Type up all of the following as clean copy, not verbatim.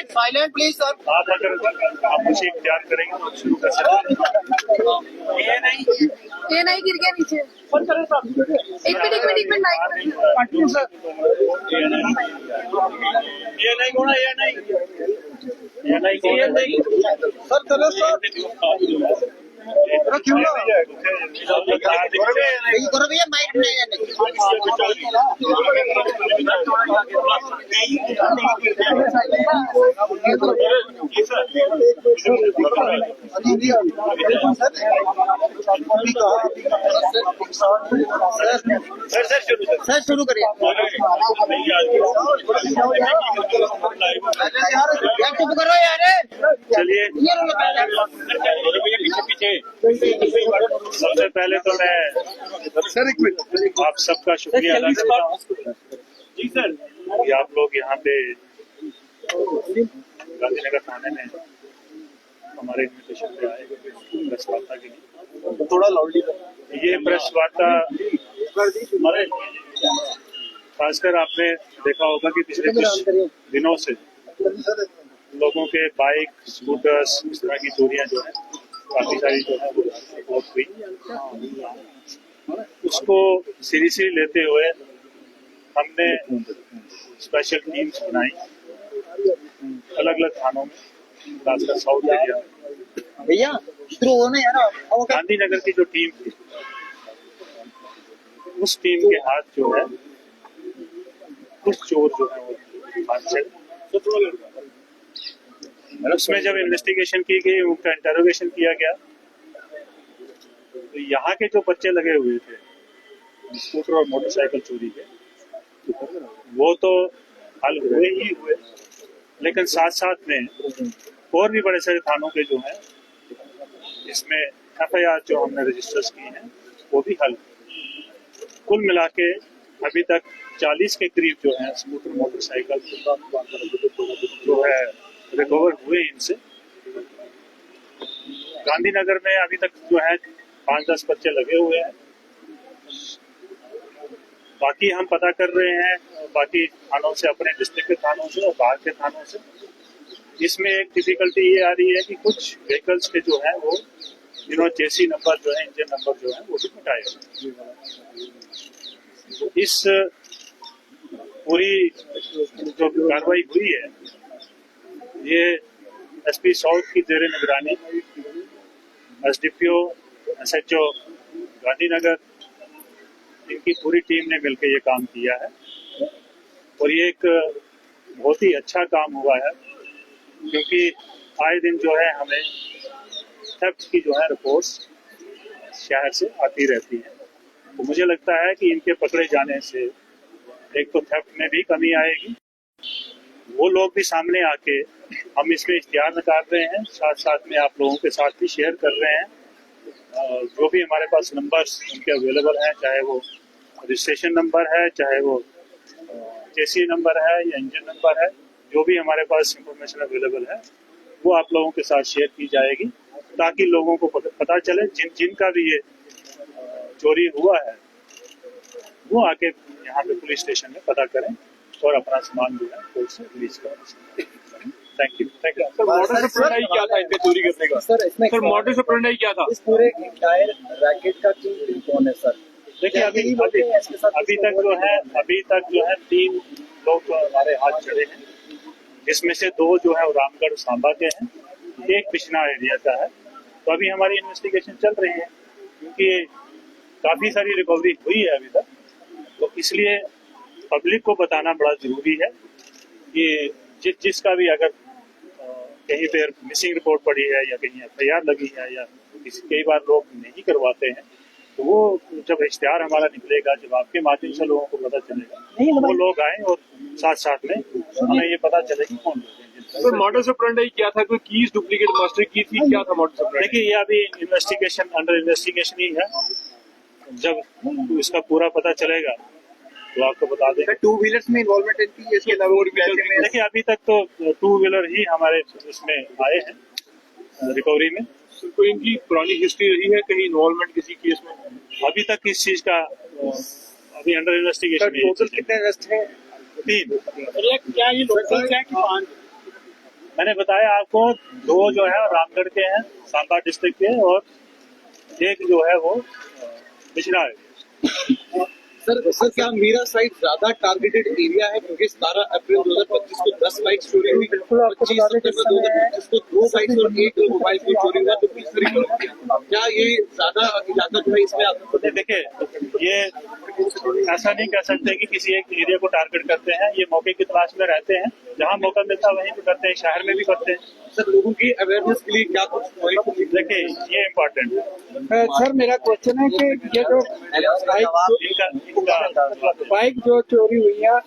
Silent please sir. आप अगर आप मुझे इख्तियार करेंगे तो शुरू कर सकते हैं। ये नहीं गिर गया नीचे। एक मिनट सर। ये नहीं होना, ये नहीं सर चलो सर। क्यों ना करो भैया माइक नहीं है। सर शुरू करिए। चुप करो यार। चलिए पीछे सबसे पहले तो मैं आप सबका शुक्रिया अदा करता हूँ जी सर कि आप लोग यहाँ पे गांधीनगर थाने में हमारे इन्विटेशन पे आए प्रेस वार्ता के लिए। थोड़ा लाउडली ये प्रेस वार्ता खासकर आपने देखा होगा कि पिछले कुछ दिनों से लोगों के बाइक स्कूटर्स इस तरह की चोरियां जो है काफी सारी जो है वो रिपोर्ट हुई। उसको सीरियसली लेते हुए हमने स्पेशल टीम्स बनाई अलग अलग थानों में, खासकर साउथ एरिया में। भैया गांधीनगर की जो टीम थी उस टीम के हाथ जो है कुछ चोर जो है वो हाथ से उसमें जब इन्वेस्टिगेशन की गई, उनका इंटरोगेशन किया गया तो यहाँ के जो बच्चे लगे हुए थे स्कूटर और मोटरसाइकिल चोरी के वो तो हल हुए ही हुए, लेकिन साथ साथ में और भी बड़े सारे थानों के जो हैं इसमें FIR जो हमने रजिस्टर्स की हैं वो भी हल। कुल मिला के अभी तक 40 के करीब जो है स्कूटर मोटरसाइकिल जो है रिकवर हुए इनसे। गांधीनगर में अभी तक जो है 5-10 बच्चे लगे हुए हैं। बाकी हम पता कर रहे हैं बाकी थानों से, अपने डिस्ट्रिक्ट के थानों से और बाहर के थानों से। इसमें एक डिफिकल्टी ये आ रही है कि कुछ व्हीकल्स के जो है वो चेसी नंबर जो है, इंजन नंबर जो है वो भी हटाए। इस पूरी जो कार्रवाई हुई है ये SP साउथ की जेर निगरानी SDPO SHO गांधीनगर इनकी पूरी टीम ने मिलकर ये काम किया है और ये एक बहुत ही अच्छा काम हुआ है क्योंकि आए दिन जो है हमें थेफ्ट की जो है रिपोर्ट्स शहर से आती रहती हैं। तो मुझे लगता है कि इनके पकड़े जाने से एक तो थेफ्ट में भी कमी आएगी, वो लोग भी सामने आके हम इसमें इश्तिहार निकाल रहे हैं, साथ साथ में आप लोगों के साथ भी शेयर कर रहे हैं। जो भी हमारे पास नंबर्स उनके अवेलेबल हैं, चाहे वो रजिस्ट्रेशन नंबर है, चाहे वो चेसी नंबर है या इंजन नंबर है, जो भी हमारे पास इंफॉर्मेशन अवेलेबल है वो आप लोगों के साथ शेयर की जाएगी ताकि लोगों को पता चले जिनका भी ये चोरी हुआ है वो आके यहाँ पे पुलिस स्टेशन में पता करें और अपना सामान जो है कोर्ट से रिलीज करें। Thank you. Sir model operandi क्या था इनके चोरी करने का? सर मॉडल ऑपरेंडी क्या था? इस पूरे टायर रैकेट का किंग कौन है सर? देखिए अभी तक जो है 3 लोग तो हमारे हाथ चढ़े हैं, जिसमें से 2 जो है रामगढ़ सांबा के हैं, एक बिश्ना एरिया का है। तो अभी हमारी इन्वेस्टिगेशन चल रही है क्योंकि काफी सारी रिकवरी हुई है अभी तक, तो इसलिए पब्लिक को बताना बड़ा जरूरी है कि जिसका भी अगर कहीं पे मिसिंग रिपोर्ट पड़ी है या कहीं FIR लगी है या कई बार लोग नहीं करवाते हैं, तो वो जब इश्तिहार हमारा निकलेगा, जब आपके माध्यम से लोगों को पता चलेगा, वो लोग आए और साथ साथ में हमें ये पता चलेगा कौन लोग हैं। सर मॉडल ऑपरेंडी क्या था? कोई कीज डुप्लीकेट मास्टर की थी, क्या था मॉडल ऑपरेंडी? देखिए ये अभी अंडर इन्वेस्टिगेशन ही है। जब इसका पूरा पता चलेगा तो आपको बता दें। टू व्हीलर्स में इन्वॉल्वमेंट है इसके अलावा और भी? देखिए अभी तक तो 2 व्हीलर ही हमारे इसमें आए हैं रिकवरी में। कोई इनकी पुरानी हिस्ट्री रही है कहीं इन्वॉल्वमेंट किसी केस में? अभी तक इस चीज का अभी अंडर इन्वेस्टिगेशन है। टोटल कितने अरेस्ट हैं? 3। क्या ये लोकल है कि 5? मैंने बताया आपको 2 जो है रामगढ़ के हैं, सांबा डिस्ट्रिक्ट के, और एक जो है वो बिछड़ा है। सर क्या मीरा साइड ज्यादा टारगेटेड एरिया है क्योंकि 17 अप्रैल 2025 को 10 बाइक चोरी हुई, 25 सितंबर 2025 को 2 बाइक और 1 मोबाइल फोन चोरी हुआ, तो पुलिस ने रिकवर किया। क्या ये ज्यादा इलाका जो है इसमें आपको? देखिए ये ऐसा नहीं कह सकते कि किसी एक एरिया को टारगेट करते हैं। ये मौके की तलाश में रहते हैं, जहाँ मौका मिलता है वहीं पे करते हैं, शहर में भी करते हैं। सर लोगों की अवेयरनेस के लिए क्या कुछ? देखिए ये इम्पोर्टेंट है। सर मेरा क्वेश्चन है कि ये जो बाइक जो चोरी हुई है,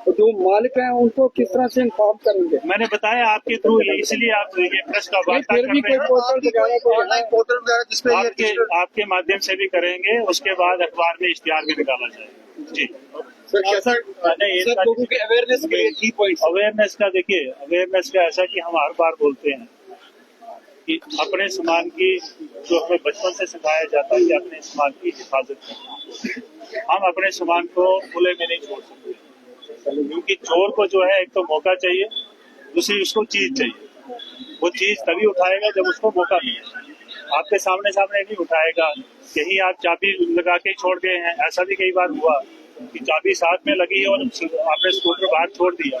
जो मालिक हैं उनको किस तरह से इन्फॉर्म करेंगे? मैंने बताया आपके थ्रू, इसलिए आप ये प्रेस का वार्ता फिर भी कर कोई रहे हैं। पोर्टल वगैरह कोई ऑनलाइन पोर्टल वगैरह जिसपे आपके माध्यम से भी करेंगे, उसके बाद अखबार में इश्तिहार भी निकाला जाएगा। जी सर कैसा सर लोगों के अवेयरनेस के लिए की पॉइंट? अवेयरनेस का देखिए, अवेयरनेस का ऐसा कि हम हर बार बोलते हैं कि अपने सामान की, जो हमें बचपन से सिखाया जाता है कि अपने सामान की हिफाजत करना, हम अपने सामान को खुले में नहीं छोड़ सकते, क्योंकि चोर को जो है एक तो मौका चाहिए, दूसरी उसको चीज चाहिए। वो चीज तभी उठाएगा जब उसको मौका मिले। आपके सामने सामने नहीं उठाएगा। कहीं आप चाबी लगा के छोड़ गए हैं, ऐसा भी कई बार हुआ कि चाबी साथ में लगी है और आपने स्कूटर बाहर छोड़ दिया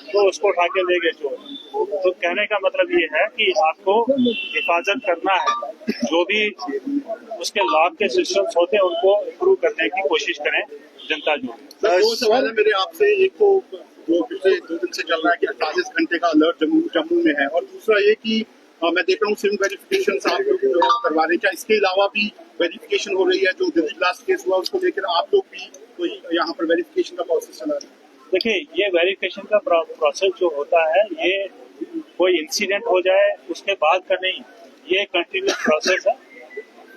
तो उसको उठा के ले गए चोर। तो कहने का मतलब ये है कि आपको हिफाजत करना है, जो भी उसके लॉक के सिस्टम्स होते हैं उनको इम्प्रूव करने की कोशिश करें जनता जो। सर 2 सवाल है मेरे आपसे। एक तो जो पिछले 2 दिन से चल रहा है कि 48 घंटे का अलर्ट जम्मू में है, और दूसरा ये कि मैं देख रहा हूँ सिम वेरिफिकेशन आप लोग जो है करवा रहे हैं, क्या इसके अलावा भी वेरिफिकेशन हो रही है? जो दिल्ली ब्लास्ट केस हुआ उसको लेकर आप लोग भी कोई यहाँ पर वेरिफिकेशन का प्रोसेस चला रहे हैं? देखिए ये वेरिफिकेशन का प्रोसेस जो होता है, ये कोई इंसिडेंट हो जाए उसके बाद का नहीं, ये कंटिन्यूस प्रोसेस है।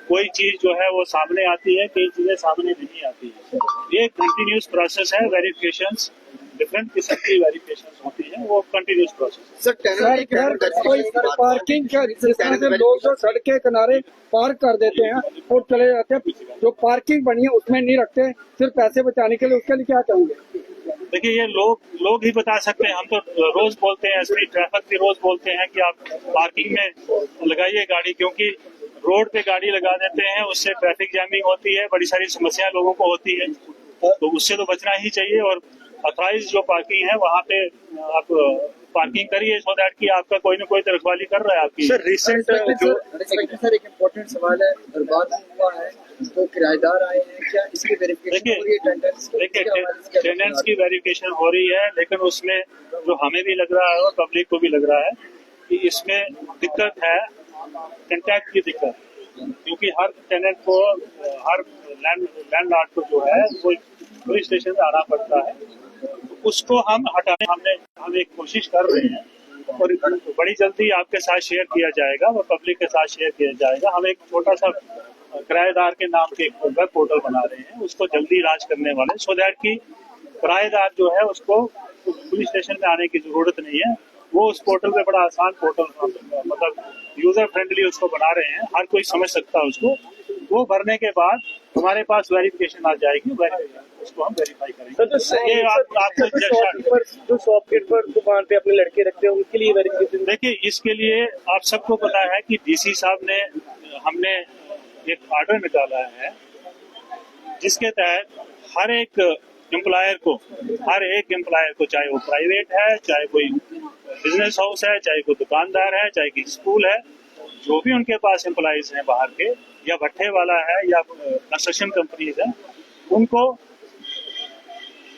कोई चीज जो है वो सामने आती है, कई चीजें सामने नहीं आती है। ये कंटिन्यूस प्रोसेस है। वेरिफिकेशंस डिफरेंट किस्म की वेरिफिकेशंस होती है, वो कंटिन्यूस प्रोसेस। सर कोई पार्किंग का, जिस तरह से लोग जो सड़क के किनारे पार्क कर देते हैं और चले जाते हैं, जो पार्किंग बनी है उसमें नहीं रखते सिर्फ पैसे बचाने के लिए, उसके लिए क्या कहेंगे? देखिए ये लोग ही बता सकते हैं। हम तो रोज बोलते हैं, एसपी ट्रैफिक भी रोज बोलते हैं कि आप पार्किंग में लगाइए गाड़ी, क्योंकि रोड पे गाड़ी लगा देते हैं, उससे ट्रैफिक जैमिंग होती है, बड़ी सारी समस्याएं लोगों को होती है, तो उससे तो बचना ही चाहिए। और अथॉराइज जो पार्किंग है वहाँ पे आप पार्किंग करिए, सो दैट कि आपका कोई न कोई तो रखवाली कर रहा है आपकी। सर रिसेंट जो सर एक इम्पोर्टेंट सवाल है, बर्बाद हुआ है तो किराएदार आए हैं, क्या इसकी वेरिफिकेशन हो रही है? देखिए टेनेंट्स की वेरिफिकेशन हो रही है, लेकिन उसमें जो हमें भी लग रहा है और पब्लिक को भी लग रहा है कि इसमें दिक्कत है, कंटैक्ट की दिक्कत, क्योंकि हर टेनेंट को, हर लैंडलॉर्ड को जो है वो पुलिस स्टेशन पे आना पड़ता है। उसको हम हटाने हम एक कोशिश कर रहे हैं और बड़ी जल्दी आपके साथ शेयर किया जाएगा और पब्लिक के साथ शेयर किया जाएगा। हम एक छोटा सा किराएदार के नाम के एक वेब पोर्टल बना रहे हैं, उसको जल्दी लॉन्च करने वाले, सो दैट कि किराएदार जो है उसको पुलिस स्टेशन में आने की जरूरत नहीं है। वो उस पोर्टल पे बड़ा आसान पोर्टल, मतलब यूजर फ्रेंडली उसको बना रहे हैं, हर कोई समझ सकता है उसको। वो भरने के बाद हमारे पास वेरिफिकेशन आ जाएगी, उसको हम वेरीफाई करेंगे। ये आपको जो शॉपकीपर दुकान पे अपने लड़के रखते हैं उनके लिए वेरिफिकेशन। देखिए इसके लिए आप सबको पता है कि डीसी साहब ने, हमने एक ऑर्डर निकाला है जिसके तहत हर एक एम्प्लॉयर को, चाहे वो प्राइवेट है, चाहे कोई बिजनेस हाउस है, चाहे कोई दुकानदार है, चाहे कोई स्कूल है, जो भी उनके पास एम्प्लॉइज हैं बाहर के, या भट्ठे वाला है या कंस्ट्रक्शन कंपनीज है, उनको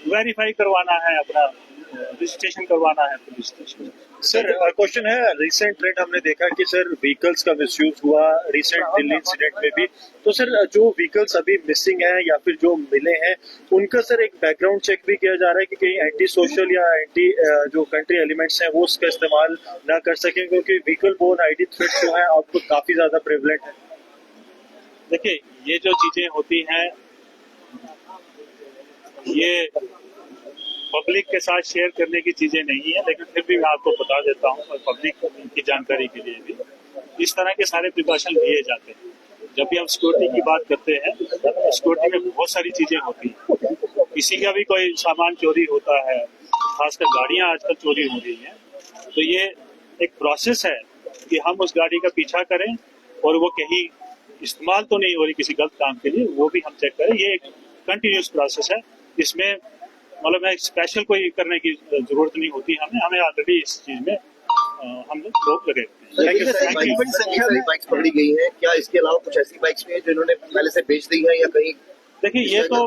वेरीफाई करवाना है, अपना रजिस्ट्रेशन करवाना है पुलिस स्टेशन। सर क्वेश्चन है, रिसेंट ट्रेंड हमने देखा कि सर व्हीकल्स का मिसयूज हुआ रिसेंट दिल्ली इंसिडेंट में भी, तो सर जो व्हीकल्स अभी मिसिंग है या फिर जो मिले हैं उनका सर एक बैकग्राउंड चेक भी किया जा रहा है कि कहीं एंटी सोशल या एंटी जो कंट्री एलिमेंट्स हैं वो उसका इस्तेमाल ना कर सकें, क्योंकि व्हीकल बोर्न आईडी थ्रेट जो है आपको काफी ज्यादा प्रेवलेंट है। देखिए ये जो चीजें होती हैं, ये पब्लिक के साथ शेयर करने की चीजें नहीं है, लेकिन फिर भी मैं आपको बता देता हूँ और पब्लिक की जानकारी के लिए भी इस तरह के सारे प्रिकॉशन लिए जाते हैं। जब भी हम सिक्योरिटी की बात करते हैं तो सिक्योरिटी में बहुत सारी चीजें होती हैं। किसी का भी कोई सामान चोरी होता है, खासकर गाड़ियां आजकल चोरी हो रही हैं, तो ये एक प्रोसेस है कि हम उस गाड़ी का पीछा करें और वो कहीं इस्तेमाल तो नहीं हो रही किसी गलत काम के लिए, वो भी हम चेक करें। ये एक कंटिन्यूस प्रोसेस है, इसमें मतलब स्पेशल कोई करने की जरूरत नहीं होती हमें ऑलरेडी इस चीज में हम लोग लगे। Thank you sir. बड़ी सारी बाइक्स पकड़ी गई हैं, क्या इसके अलावा कुछ ऐसी बाइक्स भी हैं जो इन्होंने पहले से बेच दी है या कहीं? देखिए, ये तो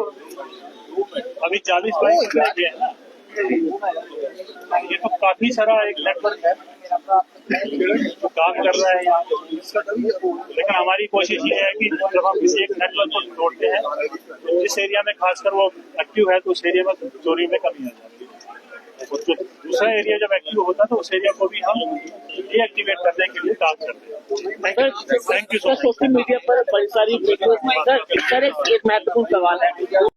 अभी 40 बाइक है ना, ये तो काफी सारा एक नेटवर्क है जो काम कर रहा है यहाँ। लेकिन हमारी कोशिश ये है कि जब हम किसी एक नेटवर्क को जोड़ते हैं तो जिस एरिया में खासकर वो एक्टिव है तो उस एरिया में चोरी में कमी आ जाती है। तो दूसरा एरिया जब एक्टिव होता है तो उस एरिया को भी हम डीएक्टिवेट करने के लिए काम करते हैं। Thank you so much. Social media पर बड़ी सारी वीडियोस में सर एक महत्वपूर्ण सवाल है